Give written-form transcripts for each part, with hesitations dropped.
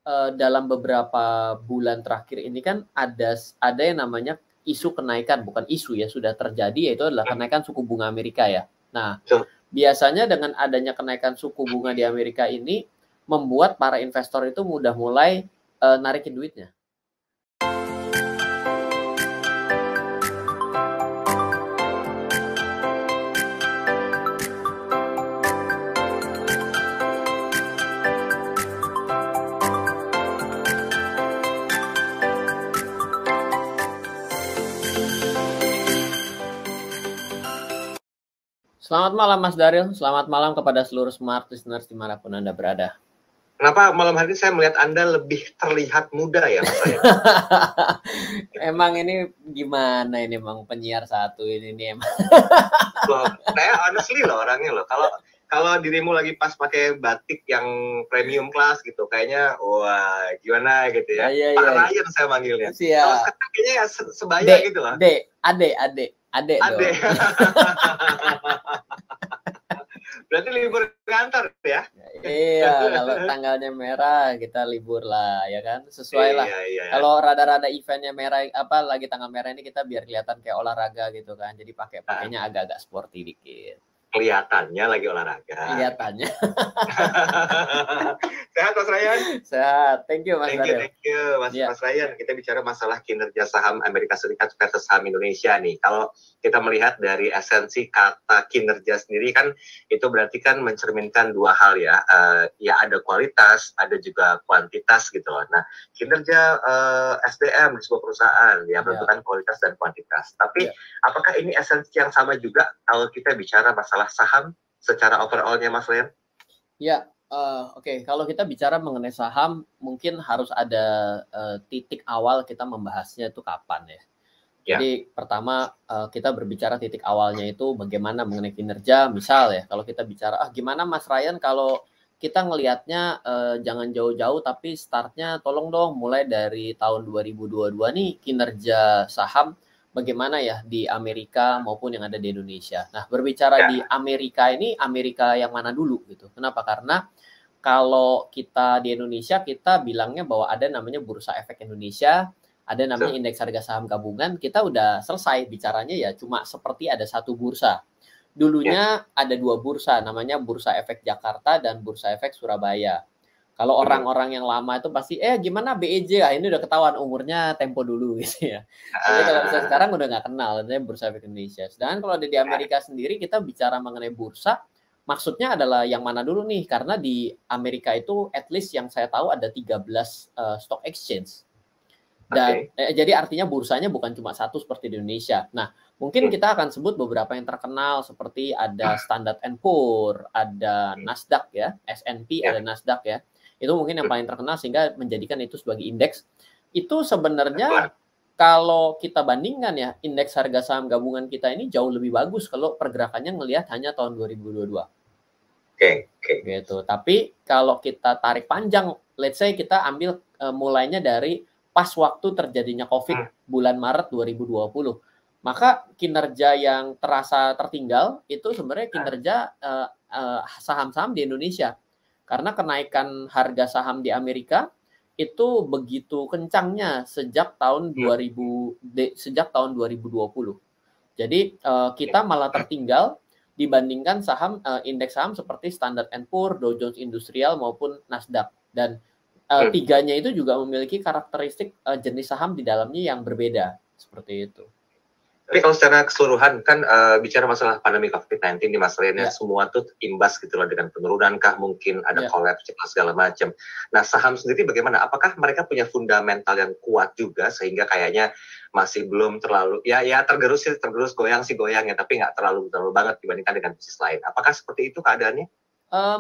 dalam beberapa bulan terakhir ini kan ada yang namanya isu kenaikan, bukan isu ya, sudah terjadi, yaitu adalah kenaikan suku bunga Amerika ya. Nah, biasanya dengan adanya kenaikan suku bunga di Amerika ini membuat para investor itu mudah mulai narikin duitnya. Selamat malam Mas Daryl, selamat malam kepada seluruh smart listeners dimanapun Anda berada. Kenapa malam hari ini saya melihat Anda lebih terlihat muda ya Mas? Emang ini gimana ini Bang penyiar satu ini nih emang. Loh, saya honestly loh orangnya loh. Kalau dirimu lagi pas pakai batik yang premium class gitu, kayaknya wah gimana gitu ya. Pak Ryan saya manggilnya. Kalau sekarang kayaknya ya sebaya gitu loh. Ade. Berarti libur kantor ya? Iya, kalau tanggalnya merah kita libur lah, ya kan? Sesuai lah. Iya. Kalau rada-rada eventnya merah, lagi tanggal merah ini kita biar kelihatan kayak olahraga gitu kan. Jadi pakainya agak-agak sporty dikit. Kelihatannya lagi olahraga. Kelihatannya. Sehat Mas Ryan? Sehat. Thank you Mas Daryl. Thank you Mas Ryan. Kita bicara masalah kinerja saham Amerika Serikat versus saham Indonesia nih. Kalau kita melihat dari esensi kata kinerja sendiri kan itu berarti kan mencerminkan dua hal ya. Ya ada kualitas, ada juga kuantitas gitu loh. Nah, kinerja SDM di sebuah perusahaan ya menentukan kualitas dan kuantitas. Tapi apakah ini esensi yang sama juga kalau kita bicara masalah saham secara overall-nya Mas Ryan? Ya, oke. Kalau kita bicara mengenai saham, mungkin harus ada titik awal kita membahasnya itu kapan ya. Jadi pertama kita berbicara titik awalnya itu bagaimana mengenai kinerja. Misal ya, kalau kita bicara, gimana Mas Ryan kalau kita ngelihatnya jangan jauh-jauh tapi startnya tolong dong mulai dari tahun 2022 nih kinerja saham bagaimana ya di Amerika maupun yang ada di Indonesia. Nah, berbicara di Amerika ini, Amerika yang mana dulu gitu. Kenapa? Karena kalau kita di Indonesia, kita bilangnya bahwa ada namanya Bursa Efek Indonesia, ada namanya Indeks Harga Saham Gabungan, kita udah selesai bicaranya ya cuma seperti ada satu bursa. Dulunya ada dua bursa, namanya Bursa Efek Jakarta dan Bursa Efek Surabaya. Kalau orang-orang yang lama itu pasti, gimana BEJ? Ini udah ketahuan umurnya tempo dulu gitu ya. Jadi kalau misalnya sekarang udah nggak kenal, namanya Bursa Efek Indonesia. Sedangkan kalau di Amerika sendiri kita bicara mengenai bursa, maksudnya adalah yang mana dulu nih? Karena di Amerika itu at least yang saya tahu ada 13 stock exchange. Dan jadi artinya bursanya bukan cuma satu seperti di Indonesia. Nah, mungkin kita akan sebut beberapa yang terkenal seperti ada Standard & Poor, ada Nasdaq ya, S&P, ada Nasdaq ya. Itu mungkin yang paling terkenal sehingga menjadikan itu sebagai indeks. Itu sebenarnya kalau kita bandingkan ya, indeks harga saham gabungan kita ini jauh lebih bagus kalau pergerakannya ngelihat hanya tahun 2022. Gitu. Tapi kalau kita tarik panjang, let's say kita ambil mulainya dari pas waktu terjadinya COVID bulan Maret 2020. Maka kinerja yang terasa tertinggal itu sebenarnya kinerja saham-saham di Indonesia. Karena kenaikan harga saham di Amerika itu begitu kencangnya sejak tahun 2020. Jadi kita malah tertinggal dibandingkan saham indeks saham seperti Standard & Poor, Dow Jones Industrial maupun Nasdaq. Dan tiganya itu juga memiliki karakteristik jenis saham di dalamnya yang berbeda seperti itu. Tapi kalau secara keseluruhan kan bicara masalah pandemi COVID-19 di Mas Ryan semua tuh imbas gitu loh dengan penurunan kah mungkin ada collapse segala macam. Nah saham sendiri bagaimana? Apakah mereka punya fundamental yang kuat juga sehingga kayaknya masih belum terlalu ya tergerus goyang ya tapi nggak terlalu banget dibandingkan dengan bisnis lain. Apakah seperti itu keadaannya?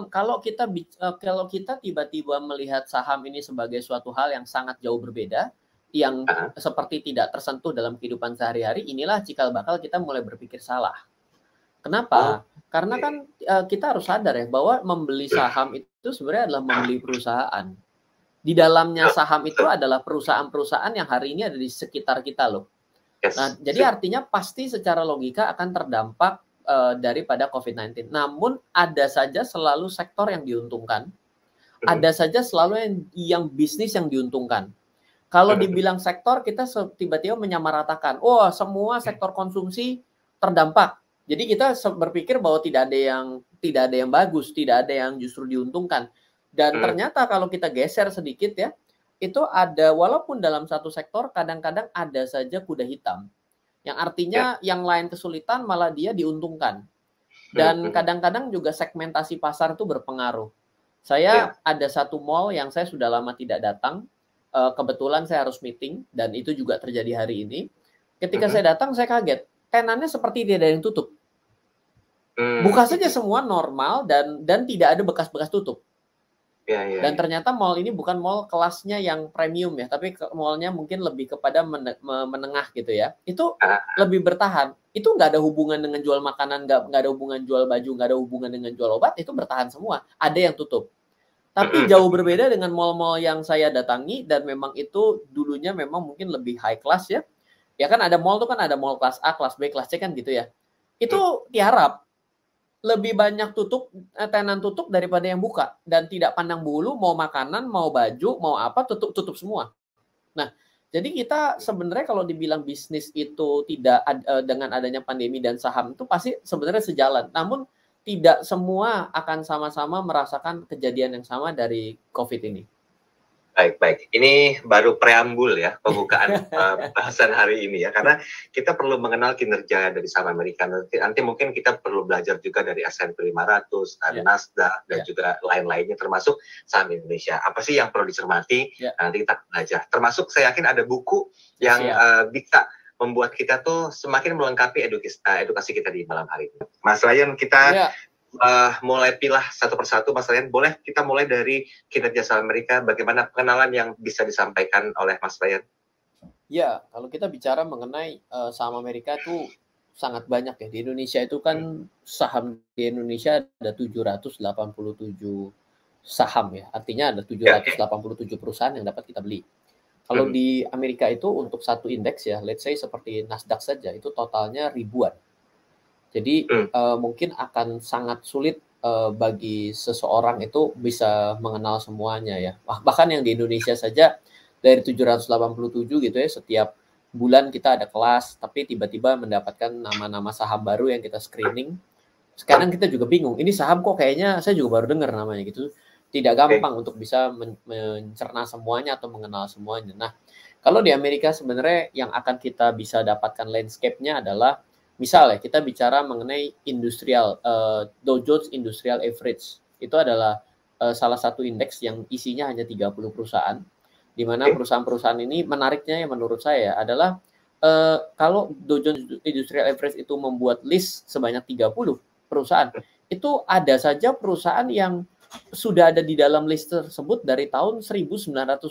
Kalau kita tiba-tiba melihat saham ini sebagai suatu hal yang sangat jauh berbeda, yang seperti tidak tersentuh dalam kehidupan sehari-hari, inilah cikal bakal kita mulai berpikir salah. Kenapa? Karena kan kita harus sadar ya bahwa membeli saham itu sebenarnya adalah membeli perusahaan. Di dalamnya saham itu adalah perusahaan-perusahaan yang hari ini ada di sekitar kita loh. Nah, jadi artinya pasti secara logika akan terdampak daripada COVID-19. Namun ada saja selalu sektor yang diuntungkan, ada saja selalu yang bisnis yang diuntungkan. Kalau dibilang sektor, kita tiba-tiba menyamaratakan, oh semua sektor konsumsi terdampak. Jadi kita berpikir bahwa tidak ada yang bagus, tidak ada yang justru diuntungkan. Dan ternyata kalau kita geser sedikit ya, itu ada, walaupun dalam satu sektor kadang-kadang ada saja kuda hitam. Yang artinya yang lain kesulitan malah dia diuntungkan. Dan kadang-kadang juga segmentasi pasar itu berpengaruh. Saya ada satu mall yang saya sudah lama tidak datang. Kebetulan saya harus meeting dan itu juga terjadi hari ini. Ketika saya datang saya kaget, tenannya seperti tidak ada yang tutup. Buka saja semua normal dan tidak ada bekas-bekas tutup. Dan ternyata mall ini bukan mall kelasnya yang premium ya, tapi mallnya mungkin lebih kepada menengah gitu ya. Itu lebih bertahan. Itu nggak ada hubungan dengan jual makanan, nggak ada hubungan jual baju, nggak ada hubungan dengan jual obat. Itu bertahan semua. Ada yang tutup. Tapi jauh berbeda dengan mall-mall yang saya datangi dan memang itu dulunya memang mungkin lebih high class ya. Ya kan ada mall tuh kan ada mall kelas A, kelas B, kelas C kan gitu ya. Itu tiarap. Lebih banyak tenan tutup daripada yang buka dan tidak pandang bulu mau makanan, mau baju, mau apa tutup semua. Nah, jadi kita sebenarnya kalau dibilang bisnis itu tidak dengan adanya pandemi dan saham itu pasti sebenarnya sejalan. Namun tidak semua akan sama-sama merasakan kejadian yang sama dari COVID ini. Baik. Ini baru preambul ya, pembukaan bahasan hari ini ya. Karena kita perlu mengenal kinerja dari saham Amerika. Nanti mungkin kita perlu belajar juga dari S&P 500, Nasdaq, dan juga lain-lainnya termasuk saham Indonesia. Apa sih yang perlu dicermati? Nanti kita belajar. Termasuk saya yakin ada buku yang bisa membuat kita tuh semakin melengkapi edukasi kita di malam hari ini. Mas Ryan, kita mulai pilah satu persatu. Mas Ryan, boleh kita mulai dari kinerja saham Amerika, bagaimana pengenalan yang bisa disampaikan oleh Mas Ryan? Ya, kalau kita bicara mengenai saham Amerika itu sangat banyak ya. Di Indonesia itu kan saham di Indonesia ada 787 saham ya. Artinya ada 787 perusahaan yang dapat kita beli. Kalau di Amerika itu untuk satu indeks ya, let's say seperti Nasdaq saja, itu totalnya ribuan. Jadi mungkin akan sangat sulit bagi seseorang itu bisa mengenal semuanya ya. Bahkan yang di Indonesia saja dari 787 gitu ya, setiap bulan kita ada kelas, tapi tiba-tiba mendapatkan nama-nama saham baru yang kita screening. Sekarang kita juga bingung, ini saham kok kayaknya saya juga baru dengar namanya gitu. Tidak gampang untuk bisa mencerna semuanya atau mengenal semuanya. Nah, kalau di Amerika sebenarnya yang akan kita bisa dapatkan landscape-nya adalah misalnya kita bicara mengenai Dow Jones Industrial Average. Itu adalah salah satu indeks yang isinya hanya 30 perusahaan. Di mana perusahaan-perusahaan ini menariknya ya menurut saya adalah kalau Dow Jones Industrial Average itu membuat list sebanyak 30 perusahaan, itu ada saja perusahaan yang sudah ada di dalam list tersebut dari tahun 1970.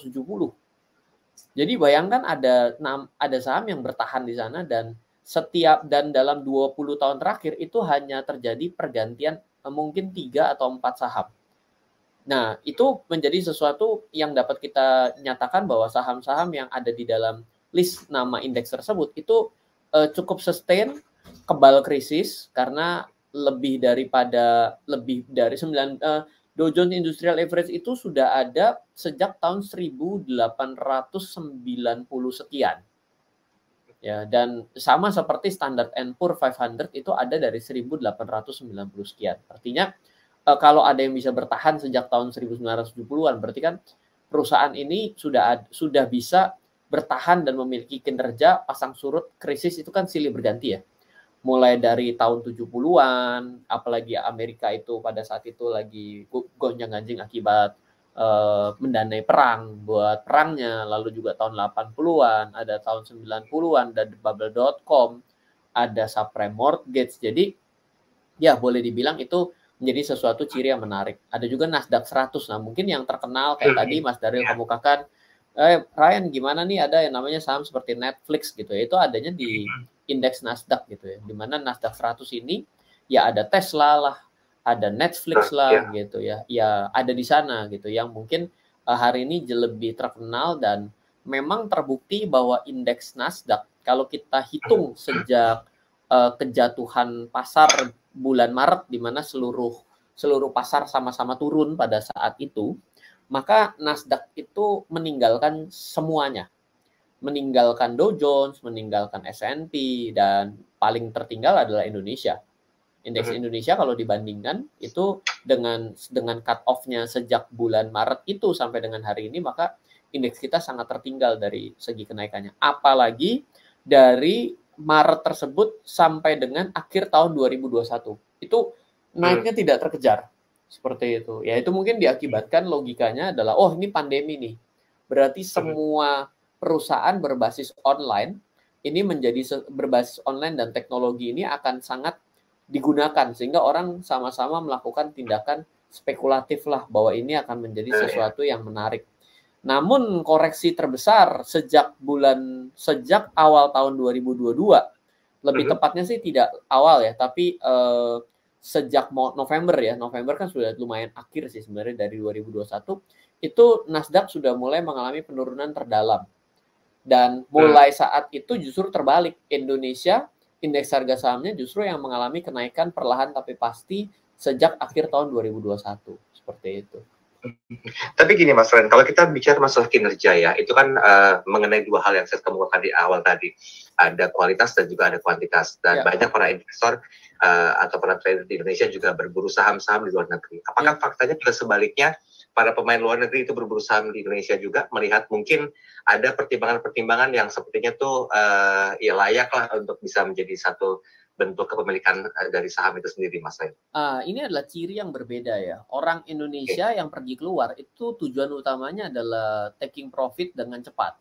Jadi bayangkan ada saham yang bertahan di sana dan dalam 20 tahun terakhir itu hanya terjadi pergantian mungkin 3 atau 4 saham. Nah, itu menjadi sesuatu yang dapat kita nyatakan bahwa saham-saham yang ada di dalam list nama indeks tersebut itu cukup sustain, kebal krisis karena lebih dari 9 Dow Jones Industrial Average itu sudah ada sejak tahun 1890 sekian. Ya, dan sama seperti Standard & Poor's 500 itu ada dari 1890 sekian. Artinya kalau ada yang bisa bertahan sejak tahun 1970-an, berarti kan perusahaan ini sudah bisa bertahan dan memiliki kinerja pasang surut krisis itu kan silih berganti ya. Mulai dari tahun 70-an, apalagi Amerika itu pada saat itu lagi gonjang-ganjing akibat mendanai perang buat perangnya, lalu juga tahun 80-an, ada tahun 90-an, ada bubble.com, ada subprime mortgage. Jadi ya boleh dibilang itu menjadi sesuatu ciri yang menarik. Ada juga Nasdaq 100. Nah, mungkin yang terkenal kayak tadi Mas Daryl kemukakan, Ryan gimana nih ada yang namanya saham seperti Netflix gitu ya. Itu adanya di indeks Nasdaq gitu ya. Di mana Nasdaq 100 ini ya ada Tesla lah, ada Netflix lah gitu ya. Ya ada di sana gitu yang mungkin hari ini lebih terkenal dan memang terbukti bahwa indeks Nasdaq kalau kita hitung sejak kejatuhan pasar bulan Maret di mana seluruh seluruh pasar sama-sama turun pada saat itu, maka Nasdaq itu meninggalkan semuanya. Meninggalkan Dow Jones, meninggalkan S&P, dan paling tertinggal adalah Indonesia. Indeks Indonesia kalau dibandingkan itu dengan cut off-nya sejak bulan Maret itu sampai dengan hari ini, maka indeks kita sangat tertinggal dari segi kenaikannya. Apalagi dari Maret tersebut sampai dengan akhir tahun 2021. Itu naiknya tidak terkejar. Seperti itu. Ya itu mungkin diakibatkan logikanya adalah, oh ini pandemi nih. Berarti semua perusahaan berbasis online, ini menjadi berbasis online dan teknologi ini akan sangat digunakan sehingga orang sama-sama melakukan tindakan spekulatif lah bahwa ini akan menjadi sesuatu yang menarik. Namun koreksi terbesar sejak awal tahun 2022, lebih tepatnya sih tidak awal ya, tapi sejak November kan sudah lumayan akhir sih sebenarnya dari 2021, itu Nasdaq sudah mulai mengalami penurunan terdalam. Dan mulai saat itu justru terbalik, Indonesia indeks harga sahamnya justru yang mengalami kenaikan perlahan tapi pasti sejak akhir tahun 2021. Seperti itu. Tapi gini Mas Ren, kalau kita bicara masalah kinerja ya, itu kan mengenai dua hal yang saya kemukakan di awal tadi. Ada kualitas dan juga ada kuantitas. Dan banyak para investor atau para trader di Indonesia juga berburu saham-saham di luar negeri. Apakah faktanya juga sebaliknya, para pemain luar negeri itu berburu saham di Indonesia juga melihat mungkin ada pertimbangan-pertimbangan yang sepertinya tuh ya layak lah untuk bisa menjadi satu bentuk kepemilikan dari saham itu sendiri, Mas Ren? Ini adalah ciri yang berbeda ya. Orang Indonesia yang pergi keluar itu tujuan utamanya adalah taking profit dengan cepat.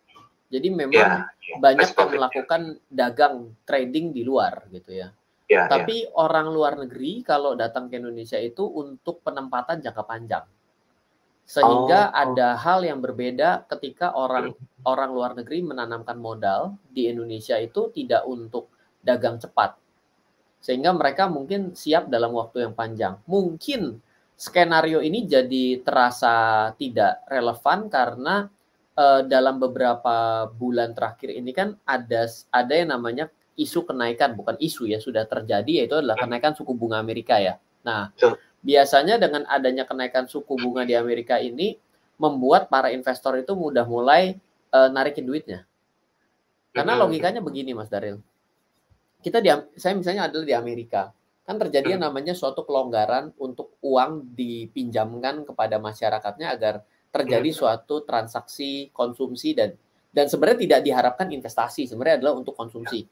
Jadi memang banyak yang melakukan dagang trading di luar gitu ya. Tapi orang luar negeri kalau datang ke Indonesia itu untuk penempatan jangka panjang. Sehingga ada hal yang berbeda ketika orang luar negeri menanamkan modal di Indonesia itu tidak untuk dagang cepat. Sehingga mereka mungkin siap dalam waktu yang panjang. Mungkin skenario ini jadi terasa tidak relevan karena dalam beberapa bulan terakhir ini kan ada yang namanya isu kenaikan, bukan isu ya, sudah terjadi, yaitu adalah kenaikan suku bunga Amerika ya. Nah, biasanya dengan adanya kenaikan suku bunga di Amerika ini membuat para investor itu mudah mulai narikin duitnya. Karena logikanya begini Mas Daril. Saya misalnya adalah di Amerika, kan terjadi yang namanya suatu kelonggaran untuk uang dipinjamkan kepada masyarakatnya agar terjadi suatu transaksi konsumsi dan sebenarnya tidak diharapkan investasi, sebenarnya adalah untuk konsumsi.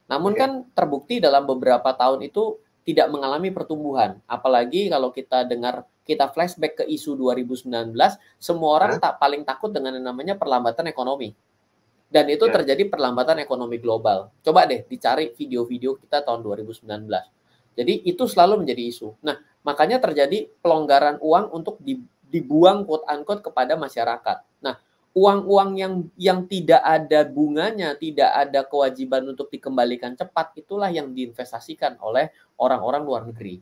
Namun kan terbukti dalam beberapa tahun itu tidak mengalami pertumbuhan, apalagi kalau kita flashback ke isu 2019, semua orang paling takut dengan yang namanya perlambatan ekonomi. Dan itu terjadi perlambatan ekonomi global. Coba deh dicari video-video kita tahun 2019. Jadi itu selalu menjadi isu. Nah, makanya terjadi pelonggaran uang untuk dibuang quote-unquote kepada masyarakat. Nah, uang-uang yang tidak ada bunganya, tidak ada kewajiban untuk dikembalikan cepat, itulah yang diinvestasikan oleh orang-orang luar negeri.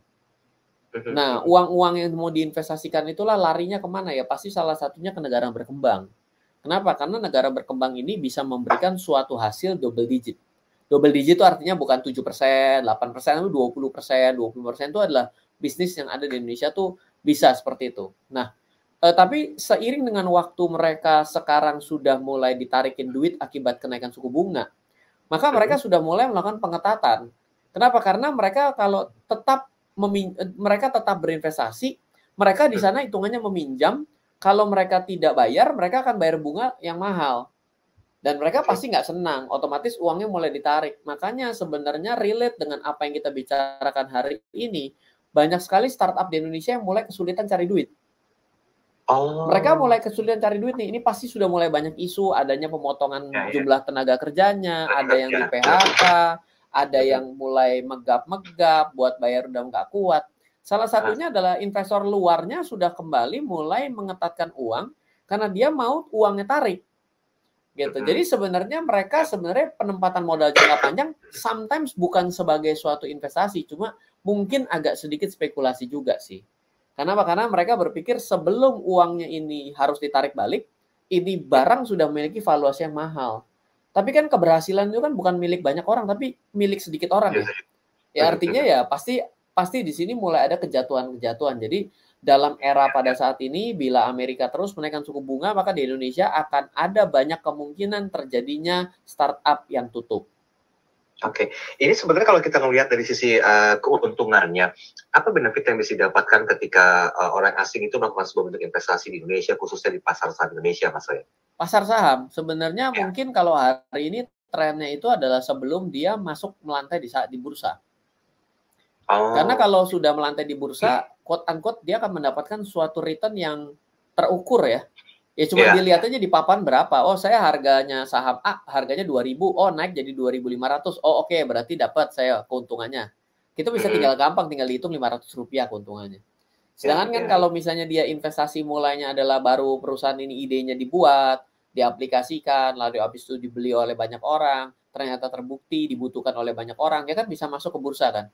Nah, uang-uang yang mau diinvestasikan itulah larinya kemana ya? Pasti salah satunya ke negara berkembang. Kenapa? Karena negara berkembang ini bisa memberikan suatu hasil double digit. Double digit itu artinya bukan 7%, 8%, 20%. 20% itu adalah bisnis yang ada di Indonesia tuh bisa seperti itu. Nah, tapi seiring dengan waktu mereka sekarang sudah mulai ditarikin duit akibat kenaikan suku bunga, maka mereka sudah mulai melakukan pengetatan. Kenapa? Karena mereka kalau mereka tetap berinvestasi, mereka di sana hitungannya meminjam. Kalau mereka tidak bayar, mereka akan bayar bunga yang mahal. Dan mereka pasti nggak senang, otomatis uangnya mulai ditarik. Makanya sebenarnya relate dengan apa yang kita bicarakan hari ini, banyak sekali startup di Indonesia yang mulai kesulitan cari duit. Mereka mulai kesulitan cari duit nih, ini pasti sudah mulai banyak isu, adanya pemotongan jumlah tenaga kerjanya, ada yang di PHK, ada yang mulai megap-megap, buat bayar udah nggak kuat. Salah satunya adalah investor luarnya sudah kembali mulai mengetatkan uang karena dia mau uangnya tarik. Gitu. Jadi sebenarnya mereka penempatan modal jangka panjang sometimes bukan sebagai suatu investasi, cuma mungkin agak sedikit spekulasi juga sih. Kenapa? Karena mereka berpikir sebelum uangnya ini harus ditarik balik, ini barang sudah memiliki valuasi yang mahal. Tapi kan keberhasilan itu kan bukan milik banyak orang, tapi milik sedikit orang ya. Ya artinya ya pasti pasti di sini mulai ada kejatuhan-kejatuhan. Jadi dalam era pada saat ini, bila Amerika terus menaikkan suku bunga, maka di Indonesia akan ada banyak kemungkinan terjadinya startup yang tutup. Oke, ini sebenarnya kalau kita melihat dari sisi keuntungannya, apa benefit yang bisa didapatkan ketika orang asing itu melakukan sebuah bentuk investasi di Indonesia, khususnya di pasar saham Indonesia, Mas Ray? Pasar saham, sebenarnya mungkin kalau hari ini trennya itu adalah sebelum dia masuk melantai di bursa. Karena kalau sudah melantai di bursa, quote unquote dia akan mendapatkan suatu return yang terukur ya. Ya cuma dilihat aja di papan berapa. Oh, saya harganya saham A, harganya 2.000. Oh, naik jadi 2.500. Oh, oke, berarti dapat saya keuntungannya. Kita bisa tinggal dihitung Rp500 keuntungannya. Sedangkan kan kalau misalnya dia investasi mulainya adalah baru perusahaan ini idenya dibuat, diaplikasikan, lalu habis itu dibeli oleh banyak orang, ternyata terbukti dibutuhkan oleh banyak orang, ya kan bisa masuk ke bursa kan.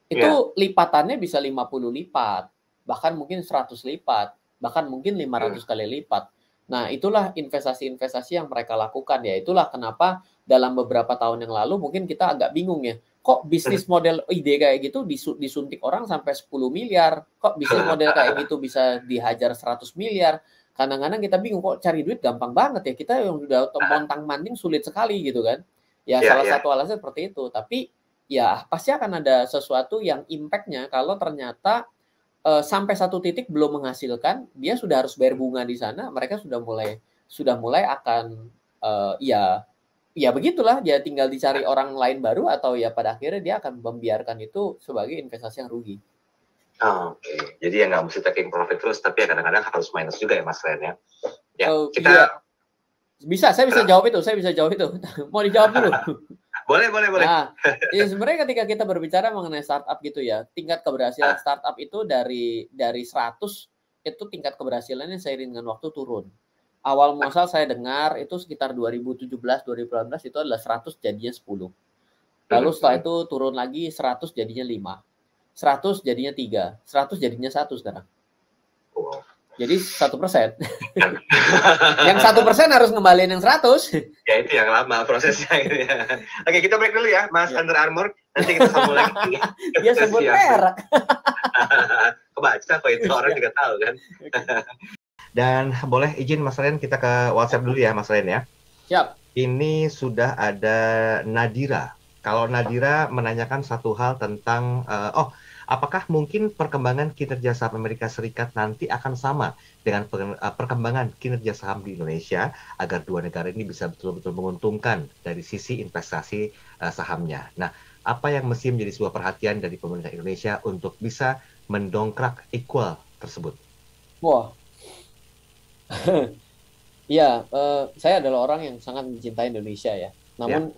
Itu lipatannya bisa 50 lipat, bahkan mungkin 100 lipat, bahkan mungkin 500 kali lipat. Nah, itulah investasi-investasi yang mereka lakukan ya. Itulah kenapa dalam beberapa tahun yang lalu mungkin kita agak bingung ya. Kok bisnis model ide kayak gitu disuntik orang sampai 10 miliar? Kok bisnis model kayak gitu bisa dihajar 100 miliar? Kadang-kadang kita bingung kok cari duit gampang banget ya. Kita yang udah montang-manting sulit sekali gitu kan. Ya salah satu alasan seperti itu. Tapi ya pasti akan ada sesuatu yang impact-nya kalau ternyata sampai satu titik belum menghasilkan, dia sudah harus bayar bunga di sana, mereka sudah mulai akan ya begitulah, dia tinggal dicari orang lain baru atau ya pada akhirnya dia akan membiarkan itu sebagai investasi yang rugi. Oke. Jadi ya nggak mesti taking profit terus, tapi ya kadang-kadang harus minus juga ya Mas Ren ya. Ya, saya bisa jawab itu. Mau dijawab dulu? Boleh. Nah, ya sebenarnya ketika kita berbicara mengenai startup gitu ya, tingkat keberhasilan startup itu dari 100 itu tingkat keberhasilannya seiring dengan waktu turun. Awal muasal saya dengar itu sekitar 2017, 2018 itu adalah 100 jadinya 10. Lalu setelah itu turun lagi 100 jadinya 5. 100 jadinya 3, 100 jadinya 1 sekarang. Jadi 1%. Yang 1% harus ngembaliin yang 100. Ya itu yang lama prosesnya gitu ya. Oke, kita break dulu ya, Mas Under Armour. Nanti kita sambung lagi. Dia sebut merek. Kebaca kok itu orang juga tahu kan. Dan boleh izin Mas Ren kita ke WhatsApp dulu ya Mas Ren ya. Siap. Ini sudah ada Nadira. Kalau Nadira menanyakan satu hal tentang apakah mungkin perkembangan kinerja saham Amerika Serikat nanti akan sama dengan perkembangan kinerja saham di Indonesia agar dua negara ini bisa betul-betul menguntungkan dari sisi investasi sahamnya. Nah, apa yang mesti menjadi sebuah perhatian dari pemerintah Indonesia untuk bisa mendongkrak equal tersebut? Wah, ya, saya adalah orang yang sangat mencintai Indonesia ya. Namun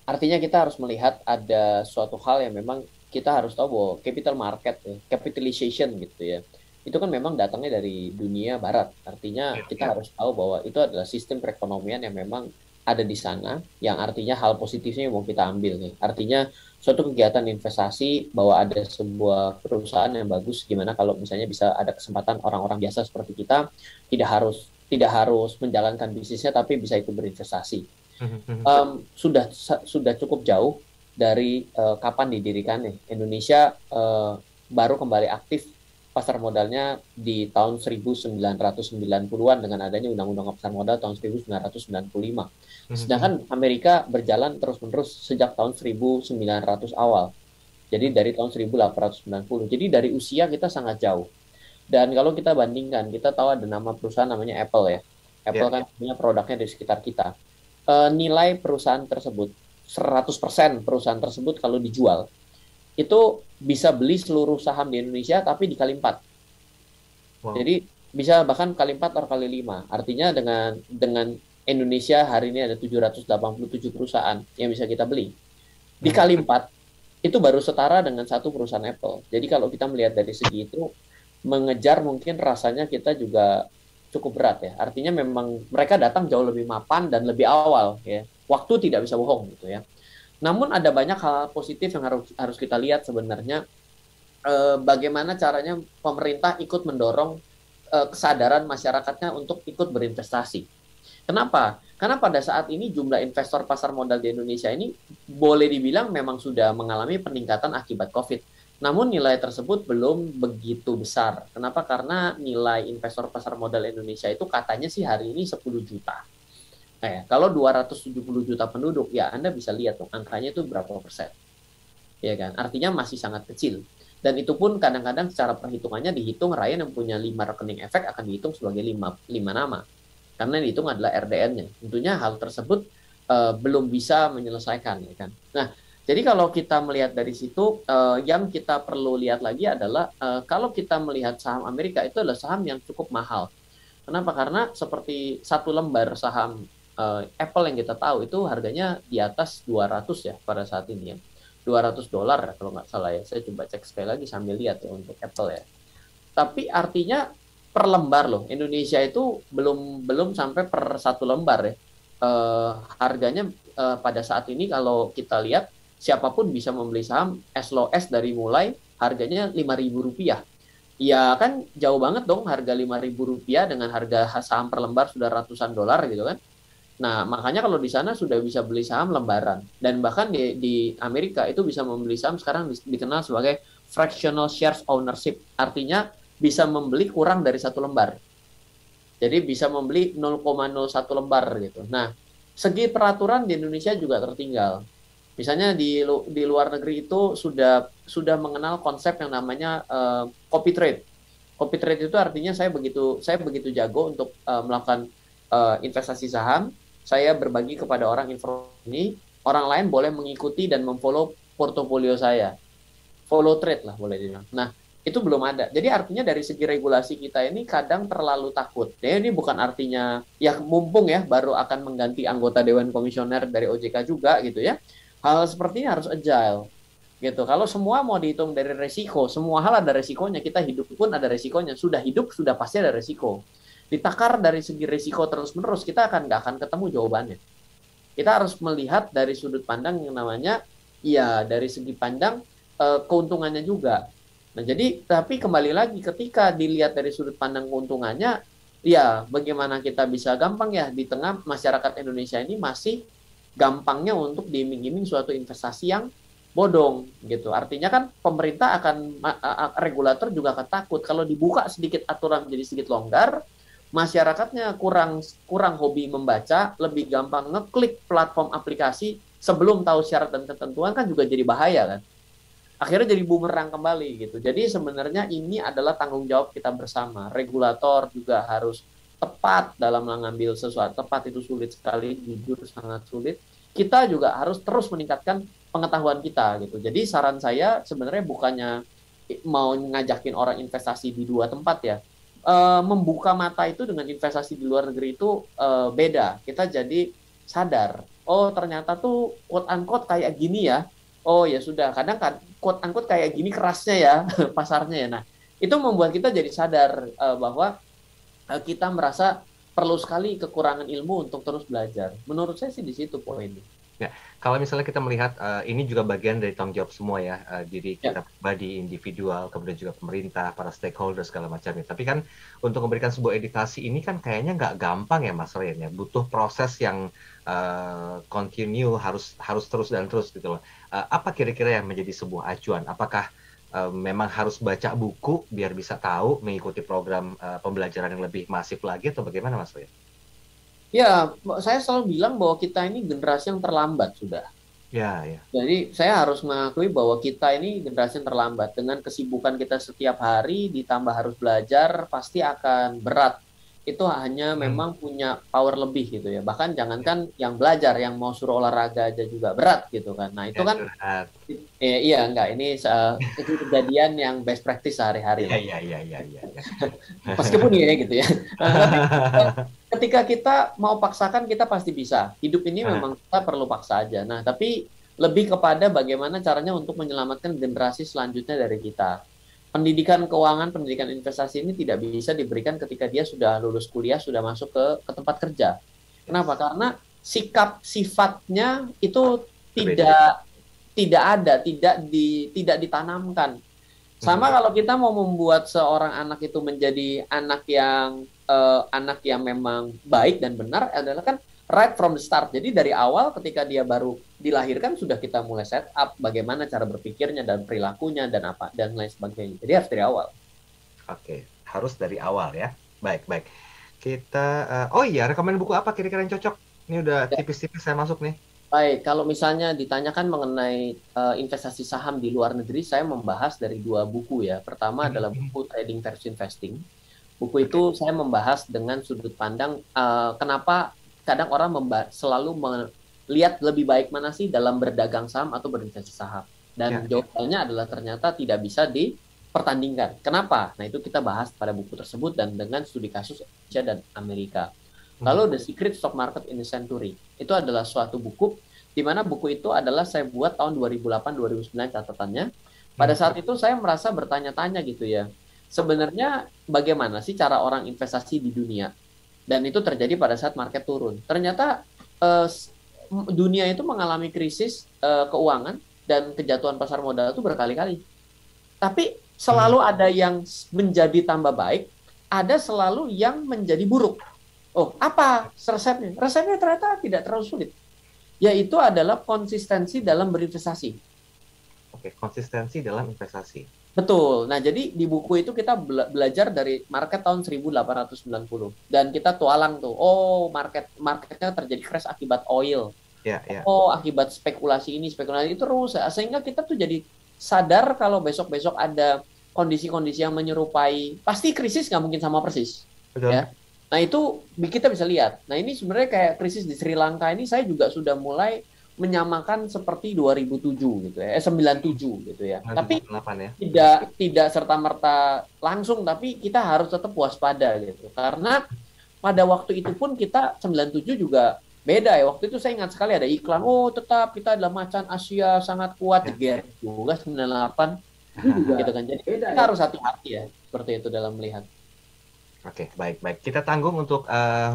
artinya kita harus melihat ada suatu hal yang memang kita harus tahu bahwa capital market, capitalization gitu ya, itu kan memang datangnya dari dunia barat. Artinya kita harus tahu bahwa itu adalah sistem perekonomian yang memang ada di sana, yang artinya hal positifnya mau kita ambil nih. Artinya suatu kegiatan investasi bahwa ada sebuah perusahaan yang bagus, gimana kalau misalnya bisa ada kesempatan orang-orang biasa seperti kita tidak harus menjalankan bisnisnya tapi bisa ikut berinvestasi. Sudah cukup jauh dari kapan didirikannya. Indonesia baru kembali aktif pasar modalnya di tahun 1990-an dengan adanya Undang-Undang Pasar Modal tahun 1995. Sedangkan Amerika berjalan terus-menerus sejak tahun 1900 awal. Jadi dari tahun 1890. Jadi dari usia kita sangat jauh. Dan kalau kita bandingkan, kita tahu ada nama perusahaan namanya Apple ya. Apple kan punya produknya di sekitar kita. Nilai perusahaan tersebut 100% perusahaan tersebut kalau dijual itu bisa beli seluruh saham di Indonesia tapi dikali 4. Jadi bisa bahkan kali 4 atau kali 5. Artinya dengan Indonesia hari ini ada 787 perusahaan yang bisa kita beli. Dikali 4 itu baru setara dengan satu perusahaan Apple. Jadi kalau kita melihat dari segi itu mengejar mungkin rasanya kita juga cukup berat ya. Artinya memang mereka datang jauh lebih mapan dan lebih awal ya. Waktu tidak bisa bohong gitu ya. Namun ada banyak hal positif yang harus kita lihat sebenarnya. Bagaimana caranya pemerintah ikut mendorong kesadaran masyarakatnya untuk ikut berinvestasi. Kenapa? Karena pada saat ini jumlah investor pasar modal di Indonesia ini boleh dibilang memang sudah mengalami peningkatan akibat COVID. Namun nilai tersebut belum begitu besar. Kenapa? Karena nilai investor pasar modal Indonesia itu katanya sih hari ini 10 juta. Nah, ya, kalau 270 juta penduduk, ya Anda bisa lihat tuh angkanya itu berapa persen. Ya kan? Artinya masih sangat kecil. Dan itu pun kadang-kadang secara perhitungannya dihitung Ryan yang punya 5 rekening efek akan dihitung sebagai 5 nama. Karena yang dihitung adalah RDN-nya. Tentunya hal tersebut belum bisa menyelesaikan. Ya kan? Nah, jadi kalau kita melihat dari situ, yang kita perlu lihat lagi adalah kalau kita melihat saham Amerika itu adalah saham yang cukup mahal. Kenapa? Karena seperti satu lembar saham Apple yang kita tahu itu harganya di atas 200 ya pada saat ini ya. $200 kalau nggak salah ya. Saya coba cek sekali lagi sambil lihat ya untuk Apple ya. Tapi artinya per lembar loh. Indonesia itu belum sampai per satu lembar ya. Harganya pada saat ini kalau kita lihat siapapun bisa membeli saham as low as dari mulai harganya Rp5.000. Ya kan jauh banget dong harga Rp5.000 dengan harga saham per lembar sudah ratusan dolar gitu kan. Nah, makanya kalau di sana sudah bisa beli saham lembaran. Dan bahkan di Amerika itu bisa membeli saham sekarang dikenal sebagai fractional shares ownership. Artinya bisa membeli kurang dari satu lembar. Jadi bisa membeli 0,01 lembar gitu. Nah, segi peraturan di Indonesia juga tertinggal. Misalnya di luar negeri itu sudah mengenal konsep yang namanya copy trade. Copy trade itu artinya saya begitu jago untuk melakukan investasi saham, saya berbagi kepada orang informasi ini, orang lain boleh mengikuti dan memfollow portofolio saya. Follow trade lah boleh dibilang. Nah, itu belum ada. Jadi artinya dari segi regulasi kita ini kadang terlalu takut. Ya, ini bukan artinya ya mumpung ya baru akan mengganti anggota Dewan Komisioner dari OJK juga gitu ya. Hal seperti ini harus agile gitu. Kalau semua mau dihitung dari resiko, semua hal ada resikonya. Kita hidup pun ada resikonya. Sudah hidup sudah pasti ada resiko. Ditakar dari segi resiko terus-menerus, kita nggak akan ketemu jawabannya. Kita harus melihat dari sudut pandang yang namanya ya dari segi pandang keuntungannya juga. Nah, jadi tapi kembali lagi ketika dilihat dari sudut pandang keuntungannya, ya bagaimana kita bisa gampang ya di tengah masyarakat Indonesia ini masih gampangnya untuk diiming-iming suatu investasi yang bodong gitu. Artinya kan pemerintah akan regulator juga akan takut kalau dibuka sedikit aturan menjadi sedikit longgar, masyarakatnya kurang hobi membaca, lebih gampang ngeklik platform aplikasi sebelum tahu syarat dan ketentuan kan juga jadi bahaya kan. Akhirnya jadi bumerang kembali gitu. Jadi sebenarnya ini adalah tanggung jawab kita bersama. Regulator juga harus tepat dalam mengambil sesuatu. Tepat itu sulit sekali, jujur sangat sulit. Kita juga harus terus meningkatkan pengetahuan kita gitu. Jadi saran saya sebenarnya bukannya mau ngajakin orang investasi di dua tempat ya. Membuka mata itu dengan investasi di luar negeri itu beda. Kita jadi sadar, oh ternyata tuh quote unquote kayak gini ya. Oh ya sudah, kadang kan quote unquote kayak gini kerasnya ya pasarnya ya. Nah, itu membuat kita jadi sadar bahwa kita merasa perlu sekali kekurangan ilmu untuk terus belajar. Menurut saya sih di situ poinnya. Ya, kalau misalnya kita melihat ini juga bagian dari tanggung jawab semua ya, jadi kita pribadi, individual, kemudian juga pemerintah, para stakeholder segala macamnya. Tapi kan untuk memberikan sebuah edukasi ini kan kayaknya nggak gampang ya Mas Ryan ya, butuh proses yang continue, harus terus dan terus gitu loh. Apa kira-kira yang menjadi sebuah acuan? Apakah memang harus baca buku biar bisa tahu mengikuti program pembelajaran yang lebih masif lagi atau bagaimana Mas Ryan? Ya, saya selalu bilang bahwa kita ini generasi yang terlambat sudah. Ya, ya. Jadi saya harus mengakui bahwa kita ini generasi yang terlambat. Dengan kesibukan kita setiap hari, ditambah harus belajar, pasti akan berat. Itu hanya memang punya power lebih gitu ya. Bahkan jangankan yang belajar, yang mau suruh olahraga aja juga berat gitu kan. Nah itu kan, iya enggak, ini itu kejadian yang best practice sehari-hari. Iya. Meskipun ya gitu ya. Ketika kita mau paksakan, kita pasti bisa. Hidup ini memang kita perlu paksa aja. Nah, tapi lebih kepada bagaimana caranya untuk menyelamatkan generasi selanjutnya dari kita. Pendidikan keuangan, pendidikan investasi ini tidak bisa diberikan ketika dia sudah lulus kuliah, sudah masuk ke tempat kerja. Kenapa? Karena sifatnya itu tidak ada, tidak ditanamkan. Sama kalau kita mau membuat seorang anak itu menjadi anak yang memang baik dan benar adalah kan right from the start. Jadi dari awal ketika dia baru dilahirkan sudah kita mulai set up bagaimana cara berpikirnya dan perilakunya dan apa dan lain sebagainya. Jadi harus dari awal. Oke, harus dari awal ya. Baik, baik. Kita oh iya, rekomendasi buku apa kira-kira yang cocok? Ini udah tipis-tipis saya masuk nih. Baik, kalau misalnya ditanyakan mengenai investasi saham di luar negeri, saya membahas dari 2 buku ya. Pertama adalah buku Trading versus Investing. Buku itu saya membahas dengan sudut pandang kenapa kadang orang selalu melihat lebih baik mana sih dalam berdagang saham atau berinvestasi saham. Dan jawabannya adalah ternyata tidak bisa dipertandingkan. Kenapa? Nah itu kita bahas pada buku tersebut dan dengan studi kasus Indonesia dan Amerika. Lalu The Secret Stock Market in the Century. Itu adalah suatu buku, di mana buku itu adalah saya buat tahun 2008-2009 catatannya. Pada saat itu saya merasa bertanya-tanya gitu ya. Sebenarnya bagaimana sih cara orang investasi di dunia? Dan itu terjadi pada saat market turun. Ternyata dunia itu mengalami krisis keuangan dan kejatuhan pasar modal itu berkali-kali. Tapi selalu ada yang menjadi tambah baik, ada selalu yang menjadi buruk. Oh, apa resepnya? Resepnya ternyata tidak terlalu sulit. Yaitu adalah konsistensi dalam berinvestasi. Oke, konsistensi dalam investasi. Betul. Nah, jadi di buku itu kita belajar dari market tahun 1890 dan kita tualang tuh. Oh, marketnya terjadi crash akibat oil. Oh, akibat spekulasi ini, spekulasi itu terus. Sehingga kita tuh jadi sadar kalau besok-besok ada kondisi-kondisi yang menyerupai, pasti krisis nggak mungkin sama persis. Betul. Ya. Nah, itu kita bisa lihat. Nah, ini sebenarnya kayak krisis di Sri Lanka ini saya juga sudah mulai menyamakan seperti 2007 gitu ya, 97 gitu ya. Tapi tidak serta-merta langsung, tapi kita harus tetap waspada gitu. Karena pada waktu itu pun kita 97 juga beda ya. Waktu itu saya ingat sekali ada iklan, oh tetap kita adalah macan Asia sangat kuat, juga 98 gitu kan. Jadi kita harus hati-hati ya seperti itu dalam melihat. Oke, baik. Kita tanggung untuk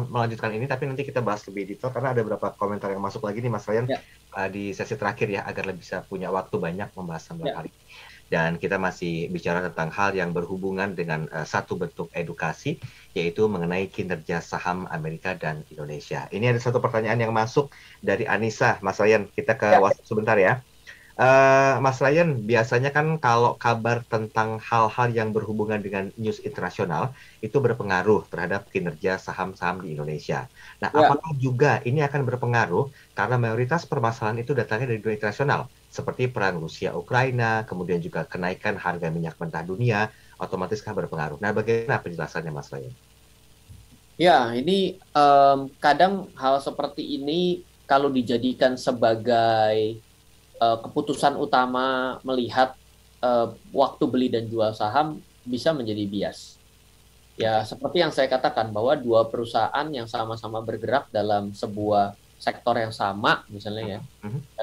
melanjutkan ini, tapi nanti kita bahas lebih detail karena ada beberapa komentar yang masuk lagi nih Mas Ryan di sesi terakhir ya, agar lebih bisa punya waktu banyak membahas tentang hal ini. Dan kita masih bicara tentang hal yang berhubungan dengan satu bentuk edukasi, yaitu mengenai kinerja saham Amerika dan Indonesia. Ini ada satu pertanyaan yang masuk dari Anissa, Mas Ryan. Kita ke WhatsApp sebentar ya. Mas Ryan, biasanya kan kalau kabar tentang hal-hal yang berhubungan dengan news internasional itu berpengaruh terhadap kinerja saham-saham di Indonesia. Nah, apakah juga ini akan berpengaruh karena mayoritas permasalahan itu datangnya dari dunia internasional, seperti perang Rusia-Ukraina, kemudian juga kenaikan harga minyak mentah dunia, otomatiskah berpengaruh? Nah, bagaimana penjelasannya Mas Ryan? Ya, ini kadang hal seperti ini kalau dijadikan sebagai keputusan utama melihat waktu beli dan jual saham bisa menjadi bias. Ya, seperti yang saya katakan bahwa dua perusahaan yang sama-sama bergerak dalam sebuah sektor yang sama, misalnya ya,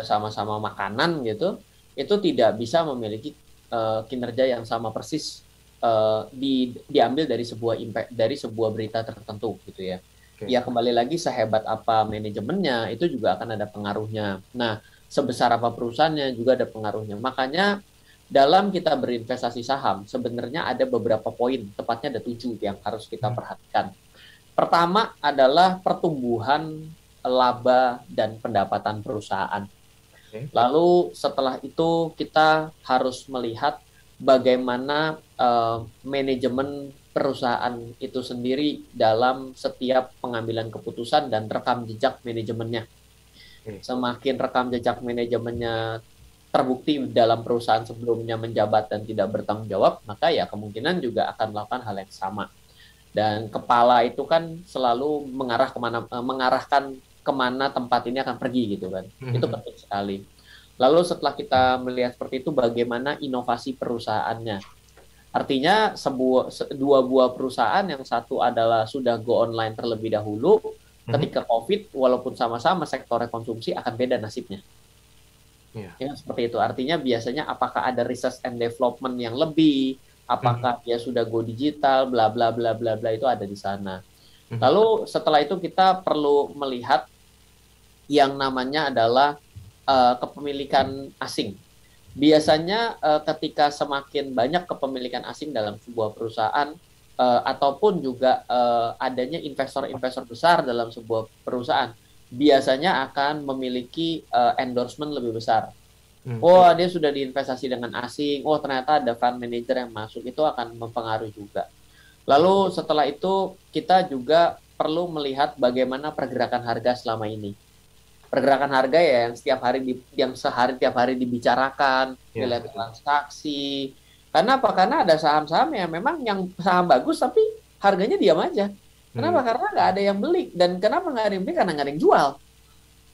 sama-sama makanan gitu, itu tidak bisa memiliki kinerja yang sama persis diambil dari sebuah berita tertentu gitu ya. Ya kembali lagi sehebat apa manajemennya itu juga akan ada pengaruhnya. Nah, sebesar apa perusahaannya juga ada pengaruhnya. Makanya dalam kita berinvestasi saham, sebenarnya ada beberapa poin, tepatnya ada 7 yang harus kita perhatikan. Pertama adalah pertumbuhan laba dan pendapatan perusahaan. Lalu setelah itu kita harus melihat bagaimana manajemen perusahaan itu sendiri dalam setiap pengambilan keputusan dan rekam jejak manajemennya. Semakin rekam jejak manajemennya terbukti dalam perusahaan sebelumnya menjabat dan tidak bertanggung jawab, maka ya kemungkinan juga akan melakukan hal yang sama. Dan kepala itu kan selalu mengarahkan kemana tempat ini akan pergi gitu kan. Itu penting sekali. Lalu setelah kita melihat seperti itu, bagaimana inovasi perusahaannya. Artinya dua buah perusahaan, yang satu adalah sudah go online terlebih dahulu, ketika COVID, walaupun sama-sama sektor konsumsi akan beda nasibnya. Ya, seperti itu. Artinya biasanya apakah ada research and development yang lebih, apakah dia sudah go digital, bla bla bla bla bla, itu ada di sana. Lalu setelah itu kita perlu melihat yang namanya adalah kepemilikan asing. Biasanya ketika semakin banyak kepemilikan asing dalam sebuah perusahaan, ataupun juga adanya investor-investor besar dalam sebuah perusahaan, biasanya akan memiliki endorsement lebih besar. Dia sudah diinvestasi dengan asing. Ternyata ada fund manager yang masuk, itu akan mempengaruhi juga. Lalu setelah itu kita juga perlu melihat bagaimana pergerakan harga selama ini. Pergerakan harga ya yang tiap hari dibicarakan, nilai transaksi. Karena apa? Karena ada saham-saham yang memang yang saham bagus tapi harganya diam aja. Kenapa? Karena nggak ada yang beli. Dan kenapa nggak ada yang beli? Karena nggak ada yang jual.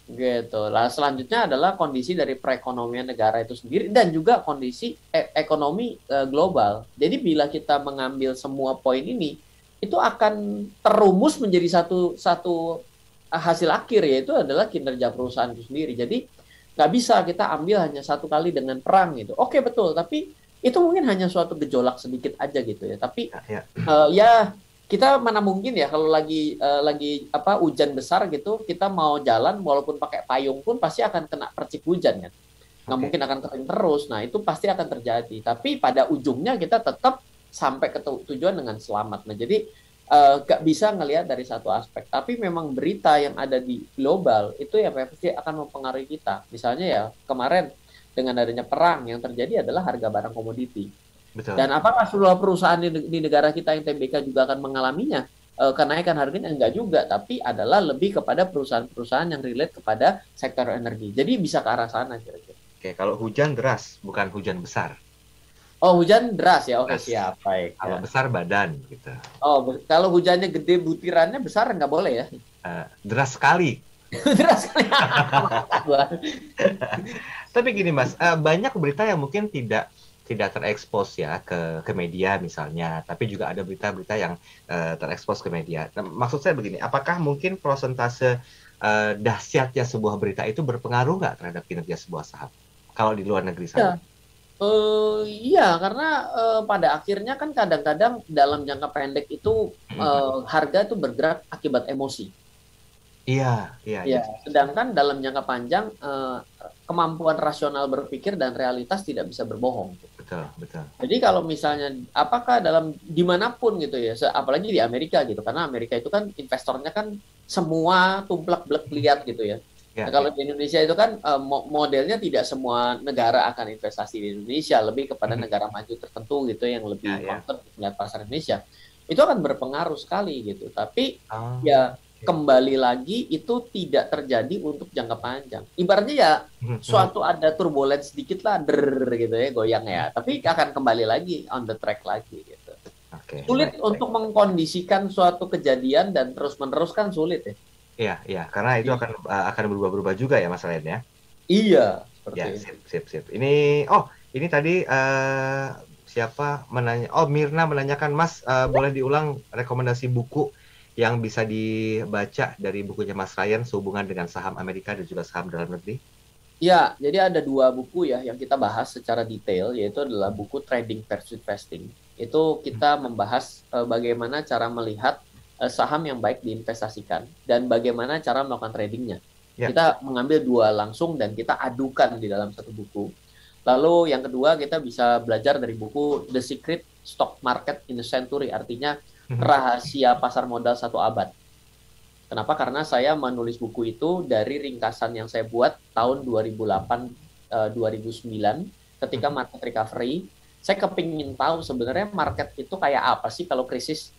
Gitu. Lah selanjutnya adalah kondisi dari perekonomian negara itu sendiri dan juga kondisi ekonomi global. Jadi bila kita mengambil semua poin ini, itu akan terumus menjadi satu hasil akhir, yaitu adalah kinerja perusahaan itu sendiri. Jadi nggak bisa kita ambil hanya satu kali dengan perang gitu. Oke, betul, tapi itu mungkin hanya suatu gejolak sedikit aja gitu ya. Tapi ya kita mana mungkin ya kalau lagi hujan besar gitu, kita mau jalan walaupun pakai payung pun pasti akan kena percik hujan kan. Nggak mungkin akan kering terus. Nah, itu pasti akan terjadi. Tapi pada ujungnya kita tetap sampai ke tujuan dengan selamat. Nah, jadi nggak bisa ngelihat dari satu aspek. Tapi memang berita yang ada di global itu ya pasti akan mempengaruhi kita. Misalnya ya kemarin dengan adanya perang yang terjadi adalah harga barang komoditi. Betul. Dan apakah seluruh perusahaan di negara kita yang TBK juga akan mengalaminya kenaikan harganya? Enggak juga, tapi adalah lebih kepada perusahaan-perusahaan yang relate kepada sektor energi. Jadi bisa ke arah sana kira-kira. Oke, kalau hujan deras, bukan hujan besar. Oh, hujan deras ya. Oke, siap. Baik. Kalau besar badan gitu. Oh, kalau hujannya gede butirannya besar nggak boleh ya? Deras sekali. Deras sekali. Tapi gini Mas, banyak berita yang mungkin tidak terekspos ya ke media misalnya, tapi juga ada berita-berita yang terekspos ke media. Nah, maksud saya begini, apakah mungkin prosentase dahsyatnya sebuah berita itu berpengaruh nggak terhadap kinerja sebuah saham kalau di luar negeri sana? Iya, karena pada akhirnya kan kadang-kadang dalam jangka pendek itu harga itu bergerak akibat emosi. Iya. Sedangkan dalam jangka panjang kemampuan rasional berpikir dan realitas tidak bisa berbohong. Betul. Jadi kalau misalnya apakah dimanapun gitu ya, apalagi di Amerika gitu, karena Amerika itu kan investornya kan semua tumplek-blek lihat gitu ya. Nah, kalau di Indonesia itu kan modelnya tidak semua negara akan investasi di Indonesia, lebih kepada negara maju tertentu gitu yang lebih concern melihat pasar Indonesia. Itu akan berpengaruh sekali gitu. Tapi kembali lagi itu tidak terjadi untuk jangka panjang. Ibaratnya ya suatu ada turbulence sedikit lah, gitu ya, goyang ya. Tapi akan kembali lagi on the track lagi gitu. Sulit untuk mengkondisikan suatu kejadian dan terus-menerus kan sulit ya. Iya, karena itu akan berubah-ubah juga ya Mas Ryan ya. Iya, seperti sip. Ini tadi siapa menanya? Mirna menanyakan, Mas, boleh diulang rekomendasi buku yang bisa dibaca dari bukunya Mas Ryan sehubungan dengan saham Amerika dan juga saham dalam negeri? Ya, jadi ada 2 buku ya yang kita bahas secara detail, yaitu adalah buku Trading versus Investing. Itu kita membahas bagaimana cara melihat saham yang baik diinvestasikan dan bagaimana cara melakukan tradingnya. Kita mengambil 2 langsung dan kita adukan di dalam satu buku. Lalu yang kedua kita bisa belajar dari buku The Secret Stock Market in a Century, artinya rahasia pasar modal 1 abad. Kenapa? Karena saya menulis buku itu dari ringkasan yang saya buat tahun 2008-2009 ketika market recovery. Saya kepingin tahu sebenarnya market itu kayak apa sih kalau krisis.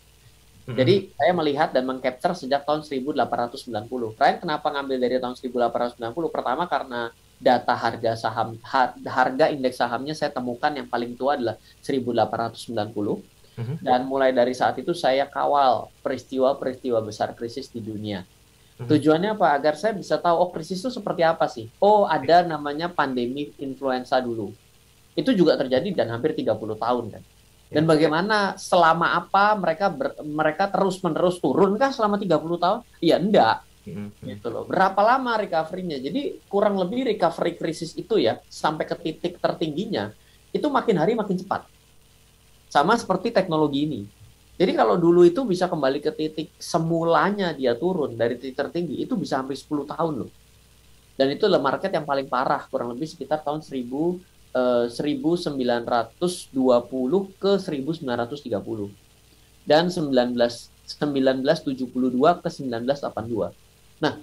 Jadi saya melihat dan mengcapture sejak tahun 1890. Ryan kenapa ngambil dari tahun 1890? Pertama karena data harga indeks sahamnya saya temukan yang paling tua adalah 1890. Dan mulai dari saat itu saya kawal peristiwa-peristiwa besar krisis di dunia. Tujuannya apa? Agar saya bisa tahu krisis itu seperti apa sih? Ada namanya pandemi influenza dulu. Itu juga terjadi dan hampir 30 tahun kan. Dan bagaimana selama apa mereka terus-menerus turun kah selama 30 tahun? Iya, enggak. Gitu loh. Berapa lama recovery-nya? Jadi kurang lebih recovery krisis itu ya sampai ke titik tertingginya itu makin hari makin cepat. Sama seperti teknologi ini. Jadi kalau dulu itu bisa kembali ke titik semulanya dia turun dari titik tertinggi itu bisa hampir 10 tahun loh. Dan itu adalah market yang paling parah, kurang lebih sekitar tahun 1920 ke 1930 dan 1972 ke 1982. Nah,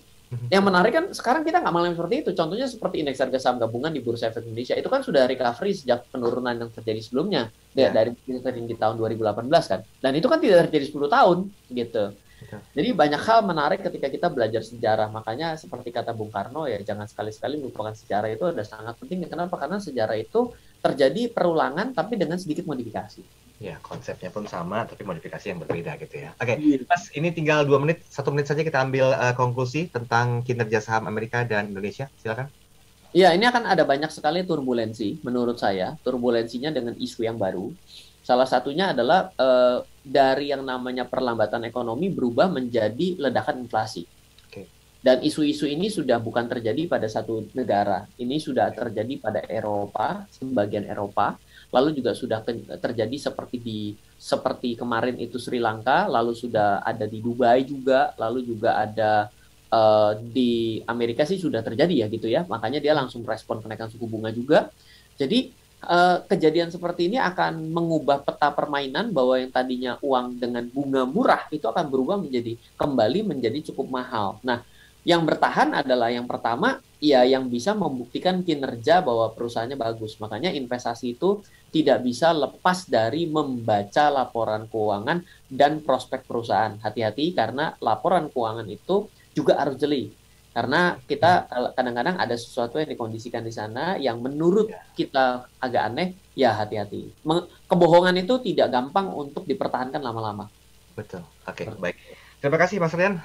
Yang menarik kan sekarang kita nggak mengalami seperti itu. Contohnya seperti indeks harga saham gabungan di Bursa Efek Indonesia itu kan sudah recovery sejak penurunan yang terjadi sebelumnya dari tertinggi tahun 2018 kan. Dan itu kan tidak terjadi 10 tahun gitu. Jadi banyak hal menarik ketika kita belajar sejarah. Makanya seperti kata Bung Karno ya, jangan sekali-sekali melupakan sejarah, itu ada sangat penting. Kenapa? Karena sejarah itu terjadi perulangan tapi dengan sedikit modifikasi. Ya, konsepnya pun sama tapi modifikasi yang berbeda gitu ya. Oke, Mas, ini tinggal 2 menit, 1 menit saja kita ambil konklusi tentang kinerja saham Amerika dan Indonesia. Silakan. Iya, ini akan ada banyak sekali turbulensi menurut saya. Turbulensinya dengan isu yang baru. Salah satunya adalah dari yang namanya perlambatan ekonomi berubah menjadi ledakan inflasi. Dan isu-isu ini sudah bukan terjadi pada satu negara. Ini sudah terjadi pada Eropa, sebagian Eropa. Lalu juga sudah terjadi seperti kemarin itu Sri Lanka, lalu sudah ada di Dubai juga, lalu juga ada di Amerika sih sudah terjadi ya gitu ya. Makanya dia langsung respon kenaikan suku bunga juga. Jadi kejadian seperti ini akan mengubah peta permainan bahwa yang tadinya uang dengan bunga murah itu akan berubah kembali menjadi cukup mahal. Nah, yang bertahan adalah yang pertama, ya yang bisa membuktikan kinerja bahwa perusahaannya bagus. Makanya investasi itu tidak bisa lepas dari membaca laporan keuangan dan prospek perusahaan. Hati-hati karena laporan keuangan itu juga harus jeli. Karena kita kadang-kadang ada sesuatu yang dikondisikan di sana yang menurut kita agak aneh, ya hati-hati. Kebohongan itu tidak gampang untuk dipertahankan lama-lama. Betul. Oke, baik. Terima kasih Mas Rian.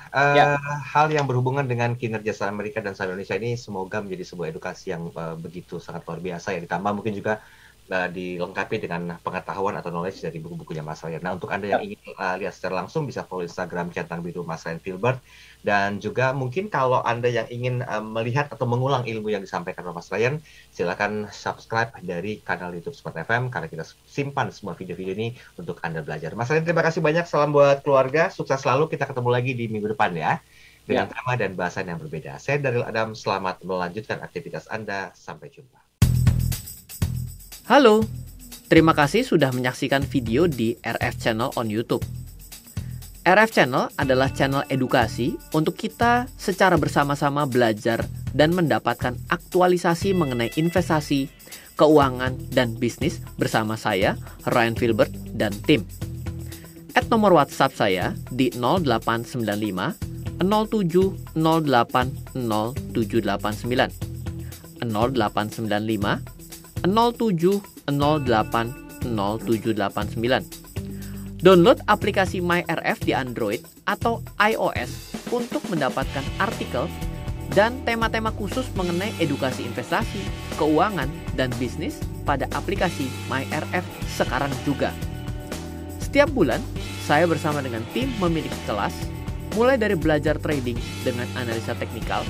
Hal yang berhubungan dengan kinerja saham Amerika dan saham Indonesia ini semoga menjadi sebuah edukasi yang begitu sangat luar biasa ya. Ditambah mungkin juga dilengkapi dengan pengetahuan atau knowledge dari buku-bukunya Mas Rian. Nah, untuk Anda yang ingin lihat secara langsung bisa follow Instagram Centang Biru Mas Rian Filbert. Dan juga mungkin kalau Anda yang ingin melihat atau mengulang ilmu yang disampaikan oleh Mas Rian, silakan subscribe dari kanal YouTube Smart FM karena kita simpan semua video-video ini untuk Anda belajar. Mas Rian, terima kasih banyak. Salam buat keluarga. Sukses selalu. Kita ketemu lagi di minggu depan ya. Dengan tema dan bahasan yang berbeda. Saya Daryl Adam, selamat melanjutkan aktivitas Anda. Sampai jumpa. Halo, terima kasih sudah menyaksikan video di RF Channel on YouTube. RF Channel adalah channel edukasi untuk kita secara bersama-sama belajar dan mendapatkan aktualisasi mengenai investasi, keuangan, dan bisnis bersama saya, Ryan Filbert, dan tim. Add nomor WhatsApp saya di 0895 07 08 0789 0895 07 08 0789. Download aplikasi MyRF di Android atau iOS untuk mendapatkan artikel dan tema-tema khusus mengenai edukasi investasi, keuangan, dan bisnis pada aplikasi MyRF sekarang juga. Setiap bulan, saya bersama dengan tim memiliki kelas, mulai dari belajar trading dengan analisa teknikal,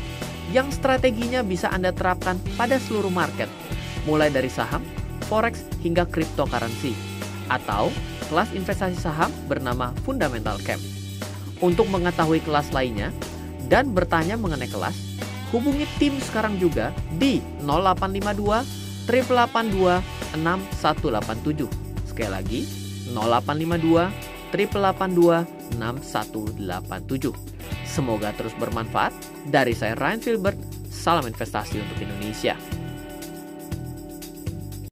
yang strateginya bisa Anda terapkan pada seluruh market, mulai dari saham, forex, hingga cryptocurrency, atau kelas investasi saham bernama Fundamental Camp. Untuk mengetahui kelas lainnya dan bertanya mengenai kelas, hubungi tim sekarang juga di 0852 882 6187. Sekali lagi, 0852 882 6187. Semoga terus bermanfaat. Dari saya Ryan Filbert, salam investasi untuk Indonesia.